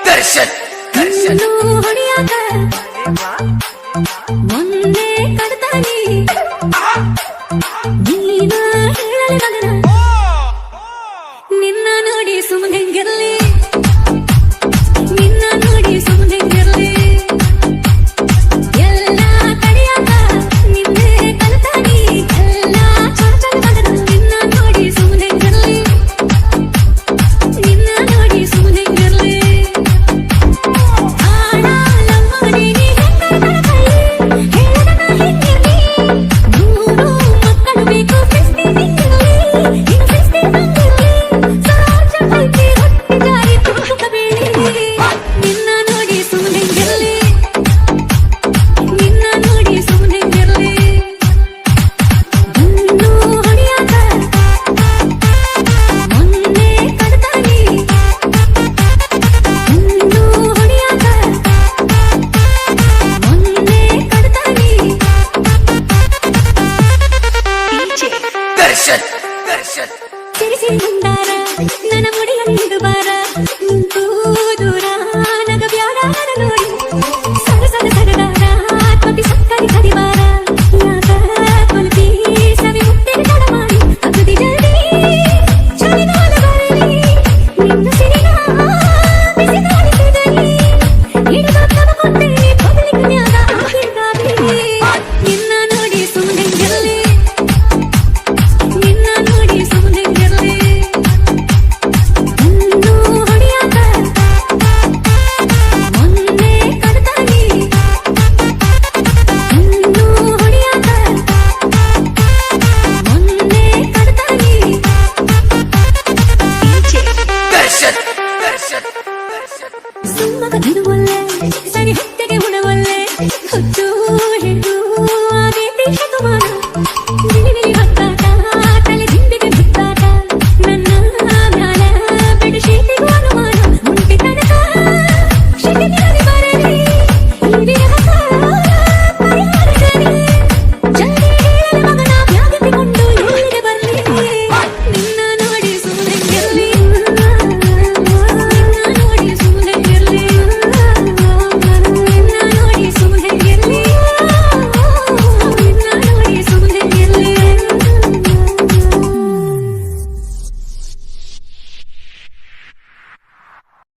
ದರ್ಶನ್ ದರ್ಶನ್ ಹೊಡಿಯಾಕ ಮೊನ್ನೆ ಕಡ್ತಾನಿ ನೀನ ಹೇಳಲಿ ಮಗನ ನಿನ್ನ ನೋಡಿ ಸುಮ್ಮನೆಂಗಿರ್ಲಿ ನಿನ್ನ ನೋಡಿ ಸುಮ್ಮನೆಂಗಿರ್ಲಿ ಎಲ್ಲ ಕಡಿಯಾಕ ನಿನ್ನೆ ಕಲ್ತಾನಿ ಎಲ್ಲ ಚಂಚಲ ಮಗನ ನಿನ್ನ ನೋಡಿ ಸುಮ್ಮನೆಂಗಿರ್ಲಿ ನಿನ್ನ ನೋಡಿ ಸುಮ್ಮನೆಂಗಿರ್ಲಿ ದರ್ಶನ್ ದರ್ಶನ್ ಸಿರಿಸಿ ಮುಂದಾರ ನನ್ನ ಮುಡಿಯೊಂದು ಬಾರ ದೂರ ನಗ ಬ್ಯಾಡ ನೋಡಿ ಸರಸದ ಸರದಾರ ಕಪಿ ಸಕ್ಕರಿ ಕದಿವಾರ ಯಾಕ ಕೊಲ್ಪಿ ಸವಿ ಮುಟ್ಟಿನ ತಡ ಮಾಡಿ ಅಗದಿ ಜಲ್ದಿ ಚಳಿಗಾಲ ಬರಲಿ ನಿನ್ನ ಸಿರಿನ ಬಿಸಿ ಗಾಳಿ ಸಿಗಲಿ ಹಿಡಿದ ತಮ ಕೊಟ್ಟೆ ಪಬ್ಲಿಕ್ ನ್ಯಾಗ ಆಗಿರ್ಗಾಬಿ ನಿನ್ನ ನೋಡಿ ಸುಮ್ಮನೆಂಗಿರ್ಲಿ ನಿನ್ನ ನೋಡಿ ಸುಮ್ಮನೆಂಗಿರ್ಲಿ ಇನ್ನೂ ಹೊಡಿಯಾಕ ಮೊನ್ನೆ ಕಡ್ತಾನಿ ಇನ್ನೂ ಹೊಡಿಯಾಕ ಮೊನ್ನೆ ಕಡ್ತಾನಿ ದರ್ಶನ್ ದರ್ಶನ್ ದರ್ಶನ್ ಸುಮ್ಮಗ ಇದು ಒಳ್ಳೆ ಸರಿ